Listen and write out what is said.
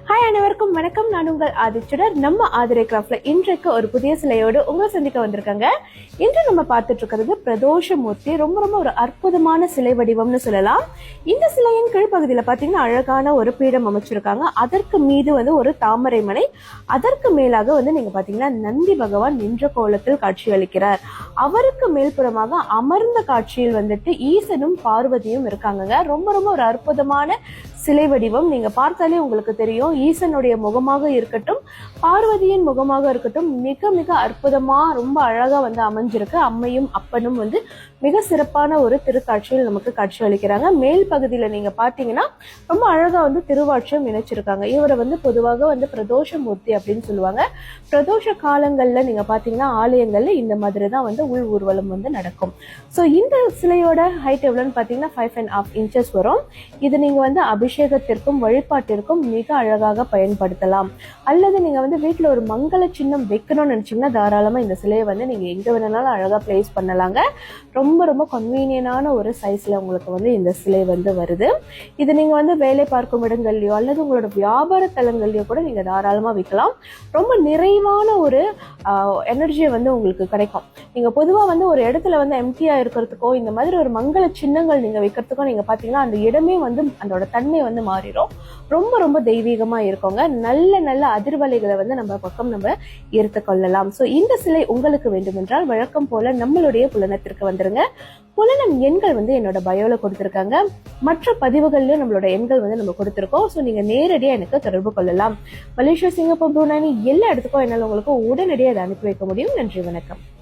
Hi அனைவருக்கும் வணக்கம். நான் உங்கள் ஆதிச்சுடர். நம்ம ஆதிரை கிராஃப்ட்ல இன்றைக்கு ஒரு புதிய சிலையோடு உங்களை சந்திக்க வந்திருக்காங்க. இன்று நம்ம பார்த்துட்டு இருக்கிறது பிரதோஷமூர்த்தி. ரொம்ப ஒரு அற்புதமான சிலை வடிவம்னு சொல்லலாம். இந்த சிலையின் கீழ்ப்பகுதியில பாத்தீங்கன்னா அழகான ஒரு பீடம் அமைச்சிருக்காங்க. அதற்கு மீது ஒரு தாமரை மனை, அதற்கு மேலாக நீங்க பாத்தீங்கன்னா நந்தி பகவான் நின்ற கோலத்தில் காட்சி அளிக்கிறார். அவருக்கு மேல்புறமாக அமர்ந்த காட்சியில் ஈசனும் பார்வதியும் இருக்காங்க. ரொம்ப ஒரு அற்புதமான சிலை வடிவம். நீங்க பார்த்தாலே உங்களுக்கு தெரியும், ஈசனுடைய முகமாக இருக்கட்டும், பார்வதியின் முகமாக இருக்கட்டும், மிக அற்புதமா ரொம்ப அழகா அமைஞ்சிருக்கு. அம்மையும் அப்பனும் மிக சிறப்பான ஒரு திருக்காட்சியில் நமக்கு காட்சி அளிக்கிறாங்க. மேல் பகுதியில நீங்க பாத்தீங்கன்னா ரொம்ப அழகா திருவாட்சியம் இணைச்சிருக்காங்க. இவரை பொதுவாக பிரதோஷமூர்த்தி அப்படின்னு சொல்லுவாங்க. பிரதோஷ காலங்கள்ல நீங்க பாத்தீங்கன்னா ஆலயங்கள்ல இந்த மாதிரி தான் உள் ஊர்வலம் நடக்கும். சோ இந்த சிலையோட ஹைட் எவ்வளவுன்னு பாத்தீங்கன்னா 5.5 inches வரும். இது நீங்க அபிஷேகத்திற்கும் வழிபாட்டிற்கும் மிக அழகாக பயன்படுத்தலாம். அல்லது நீங்க வீட்டுல ஒரு மங்கள சின்னம் வைக்கணும்னு நினைச்சீங்கன்னா தாராளமா இந்த சிலையை நீங்க எங்க வேணாலும் அழகா பிளேஸ் பண்ணலாங்க. ரொம்ப கன்வீனியன்டான ஒரு சைஸ்ல உங்களுக்கு இந்த சிலை வருது. இது நீங்க வேலை பார்க்கும் இடங்கள்லயோ அல்லது உங்களோட வியாபார தலங்கள்லயோ கூட நீங்க தாராளமா வைக்கலாம். ரொம்ப நிறைவான ஒரு எனர்ஜியை உங்களுக்கு கிடைக்கும். நீங்க பொதுவா ஒரு இடத்துல எம்டியா இருக்கிறதுக்கோ இந்த மாதிரி ஒரு மங்கள சின்னங்கள் நீங்க வைக்கிறதுக்கோ நீங்க பாத்தீங்கன்னா அந்த இடமே அதோட தன்மை மாறிடும். ரொம்ப தெய்வீகமா இருக்கோங்க. நல்ல அதிர்வலைகளை நம்ம பக்கம் நம்ம எடுத்து கொள்ளலாம். சோ இந்த சிலை உங்களுக்கு வேண்டுமென்றால் வழக்கம் போல நம்மளுடைய புலனத்திற்கு வந்துருங்க. புலனம் எண்கள் என்னோட பயோல கொடுத்திருக்காங்க. மற்ற பதிவுகள்லயும் நம்மளோட எண்கள் நம்ம கொடுத்திருக்கோம். சோ நீங்க நேரடியா எனக்கு தொடர்பு கொள்ளலாம். மலேசியா, சிங்கப்பூர், புரூனே எல்லா இடத்துக்கும் என்னால உங்களுக்கு உடனடியாக அதை அனுப்பி வைக்க முடியும். நன்றி, வணக்கம்.